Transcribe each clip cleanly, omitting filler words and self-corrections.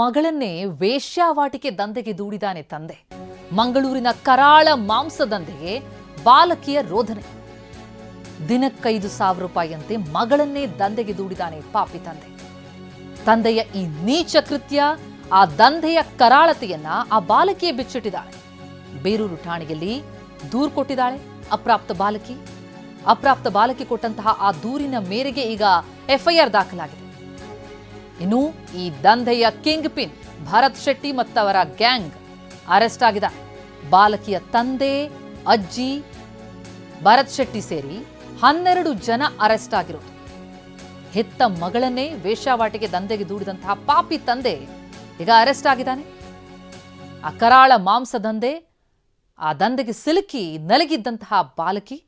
ಮಗಳನ್ನೇ ವೇಶ್ಯಾವಾಟಿಕೆ ದಂಧೆಗೆ ದೂಡಿದಾನೆ ತಂದೆ. ಮಂಗಳೂರಿನ ಕರಾಳ ಮಾಂಸ ದಂಧೆಗೆ ಬಾಲಕಿಯ ರೋಧನೆ. ದಿನಕ್ಕೆ 5,000 ರೂಪಾಯಿಯಂತೆ ಮಗಳನ್ನೇ ದಂಧೆಗೆ ದೂಡಿದಾನೆ ಪಾಪಿ ತಂದೆ. ತಂದೆಯ ಈ ನೀಚ ಕೃತ್ಯ, ಆ ದಂಧೆಯ ಕರಾಳತೆಯನ್ನ ಆ ಬಾಲಕಿಯೇ ಬಿಚ್ಚಿಟ್ಟಿದ್ದಾಳೆ. ಬೇರೂರು ಠಾಣೆಯಲ್ಲಿ ದೂರು ಕೊಟ್ಟಿದ್ದಾಳೆ ಅಪ್ರಾಪ್ತ ಬಾಲಕಿ ಕೊಟ್ಟಂತಹ ಆ ದೂರಿನ ಮೇರೆಗೆ ಈಗ ಎಫ್ಐಆರ್ ದಾಖಲಾಗಿದೆ. ಇನ್ನು ಈ ದಂಧೆಯ ಕಿಂಗ್ ಪಿನ್ ಭರತ್ ಶೆಟ್ಟಿ ಮತ್ತವರ ಗ್ಯಾಂಗ್ ಅರೆಸ್ಟ್ ಆಗಿದ್ದಾರೆ. ಬಾಲಕಿಯ ತಂದೆ, ಅಜ್ಜಿ, ಭರತ್ ಶೆಟ್ಟಿ ಸೇರಿ 12 ಜನ ಅರೆಸ್ಟ್ ಆಗಿರೋದು. ಹೆತ್ತ ಮಗಳನ್ನೇ ವೇಶ್ಯಾವಾಟಿಕೆ ದಂಧೆಗೆ ದೂಡಿದಂತಹ ಪಾಪಿ ತಂದೆ ಈಗ ಅರೆಸ್ಟ್ ಆಗಿದ್ದಾನೆ. ಆ ಕರಾಳ ಮಾಂಸ ದಂಧೆ, ಆ ದಂಧೆಗೆ ಸಿಲುಕಿ ನಲಗಿದ್ದಂತಹ ಬಾಲಕಿ,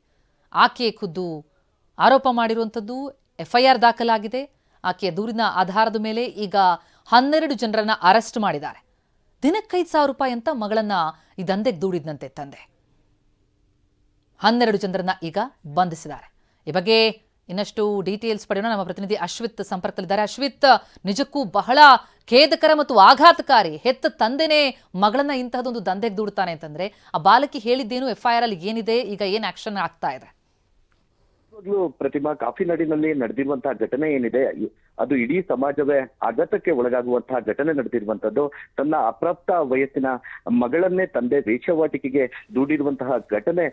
ಆಕೆಯೇ ಖುದ್ದು ಆರೋಪ ಮಾಡಿರುವಂಥದ್ದು. ಎಫ್ಐಆರ್ ದಾಖಲಾಗಿದೆ. ಆಕೆಯ ದೂರಿನ ಆಧಾರದ ಮೇಲೆ ಈಗ 12 ಜನರನ್ನ ಅರೆಸ್ಟ್ ಮಾಡಿದ್ದಾರೆ. ದಿನಕ್ಕೆ 5,000 ರೂಪಾಯಿ ಅಂತ ಮಗಳನ್ನ ಈ ದಂಧೆಗೆ ದೂಡಿದಂತೆ ತಂದೆ. 12 ಜನರನ್ನ ಈಗ ಬಂಧಿಸಿದ್ದಾರೆ. ಈ ಬಗ್ಗೆ ಇನ್ನಷ್ಟು ಡೀಟೇಲ್ಸ್ ಪಡೆಯೋಣ. ನಮ್ಮ ಪ್ರತಿನಿಧಿ ಅಶ್ವಿತ್ ಸಂಪರ್ಕದಲ್ಲಿದ್ದಾರೆ. ಅಶ್ವಿತ್, ನಿಜಕ್ಕೂ ಬಹಳ ಖೇದಕರ ಮತ್ತು ಆಘಾತಕಾರಿ. ಹೆತ್ತ ತಂದೆನೇ ಮಗಳನ್ನ ಇಂತಹದೊಂದು ದಂಧೆಗೆ ದೂಡ್ತಾನೆ ಅಂತಂದ್ರೆ ಆ ಬಾಲಕಿ ಹೇಳಿದ್ದೇನು, ಎಫ್ಐಆರ್ ಅಲ್ಲಿ ಏನಿದೆ, ಈಗ ಏನ್ ಆಕ್ಷನ್ ಆಗ್ತಾ ಇದೆ? ಪ್ರತಿಮಾ, ಕಾಫಿನಾಡಿನಲ್ಲಿ ನಡೆದಿರುವಂತಹ ಘಟನೆ ಏನಿದೆ ಅದು ಇಡೀ ಸಮಾಜವೇ ಆಘಾತಕ್ಕೆ ಒಳಗಾಗುವಂತಹ ಘಟನೆ ನಡೆದಿರುವಂತದ್ದು. ತನ್ನ ಅಪ್ರಾಪ್ತ ವಯಸ್ಸಿನ ಮಗಳನ್ನೇ ತಂದೆ ವೇಶ್ಯಾವಾಟಿಕೆಗೆ ದೂಡಿರುವಂತಹ ಘಟನೆ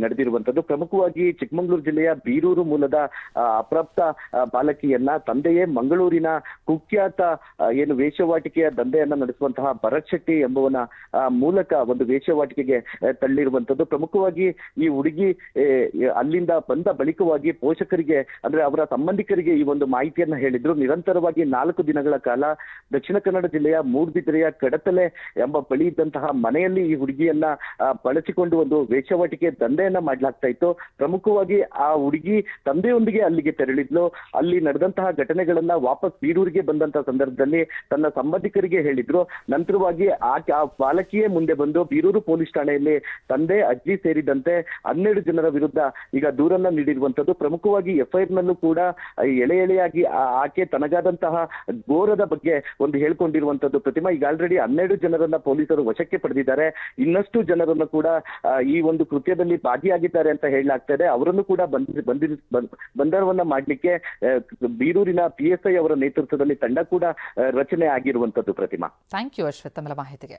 ನಡೆದಿರುವಂತದ್ದು. ಪ್ರಮುಖವಾಗಿ ಚಿಕ್ಕಮಗಳೂರು ಜಿಲ್ಲೆಯ ಬೀರೂರು ಮೂಲದ ಅಪ್ರಾಪ್ತ ಬಾಲಕಿಯನ್ನ ತಂದೆಯೇ ಮಂಗಳೂರಿನ ಕುಖ್ಯಾತ ಏನು ವೇಶ್ಯಾವಾಟಿಕೆಯ ದಂಧೆಯನ್ನ ನಡೆಸುವಂತಹ ಭರತ್ ಶೆಟ್ಟಿ ಎಂಬುವನ ಮೂಲಕ ಒಂದು ವೇಶ್ಯಾವಾಟಿಕೆಗೆ ತಳ್ಳಿರುವಂತದ್ದು. ಪ್ರಮುಖವಾಗಿ ಈ ಹುಡುಗಿ ಅಲ್ಲಿಂದ ಬಂದ ಬಳಿಕವಾಗಿ ಪೋಷಕರಿಗೆ, ಅಂದ್ರೆ ಅವರ ಸಂಬಂಧಿಕರಿಗೆ ಈ ಒಂದು ಮಾಹಿತಿಯನ್ನ ಹೇಳಿದ್ರು. ನಿರಂತರವಾಗಿ 4 ದಿನಗಳ ಕಾಲ ದಕ್ಷಿಣ ಕನ್ನಡ ಜಿಲ್ಲೆಯ ಮೂಡ್ಬಿದಿರೆಯ ಕಡತಲೆ ಎಂಬ ಬಳಿ ಇದ್ದಂತಹ ಮನೆಯಲ್ಲಿ ಈ ಹುಡುಗಿಯನ್ನ ಬಳಸಿಕೊಂಡು ಒಂದು ವೇಶ್ಯಾವಾಟಿಕೆ ದಂಧೆಯನ್ನ ಮಾಡ್ಲಾಗ್ತಾ ಇತ್ತು. ಪ್ರಮುಖವಾಗಿ ಆ ಹುಡುಗಿ ತಂದೆಯೊಂದಿಗೆ ಅಲ್ಲಿಗೆ ತೆರಳಿದ್ಲು. ಅಲ್ಲಿ ನಡೆದಂತಹ ಘಟನೆಗಳನ್ನ ವಾಪಸ್ ಬೀರೂರಿಗೆ ಬಂದಂತಹ ಸಂದರ್ಭದಲ್ಲಿ ತನ್ನ ಸಂಬಂಧಿಕರಿಗೆ ಹೇಳಿದ್ರು. ನಂತರವಾಗಿ ಆ ಬಾಲಕಿಯೇ ಮುಂದೆ ಬಂದು ಬೀರೂರು ಪೊಲೀಸ್ ಠಾಣೆಯಲ್ಲಿ ತಂದೆ, ಅಜ್ಜಿ ಸೇರಿದಂತೆ 12 ಜನರ ವಿರುದ್ಧ ಈಗ ದೂರನ್ನ ನೀಡಿರುವಂತದ್ದು. ಪ್ರಮುಖವಾಗಿ ಎಫ್ಐಆರ್ ನಲ್ಲೂ ಕೂಡ ಎಳೆಯಾಗಿ ಆಕೆ ತನಗಾದಂತಹ ಘೋರದ ಬಗ್ಗೆ ಒಂದು ಹೇಳ್ಕೊಂಡಿರುವಂತದ್ದು. ಪ್ರತಿಮಾ, ಈಗ ಆಲ್ರೆಡಿ 12 ಜನರನ್ನ ಪೊಲೀಸರು ವಶಕ್ಕೆ ಪಡೆದಿದ್ದಾರೆ. ಇನ್ನಷ್ಟು ಜನರನ್ನು ಕೂಡ ಈ ಒಂದು ಕೃತ್ಯದಲ್ಲಿ ಭಾಗಿಯಾಗಿದ್ದಾರೆ ಅಂತ ಹೇಳಲಾಗ್ತಾ ಇದೆ. ಅವರನ್ನು ಕೂಡ ಬಂಧನವನ್ನ ಮಾಡ್ಲಿಕ್ಕೆ ಬೀರೂರಿನ PSI ಅವರ ನೇತೃತ್ವದಲ್ಲಿ ತಂಡ ಕೂಡ ರಚನೆ ಆಗಿರುವಂತದ್ದು. ಪ್ರತಿಮಾ, ಥ್ಯಾಂಕ್ ಯು ಅಶ್ವಿತ್ ತಮ್ಮ ಮಾಹಿತಿಗೆ.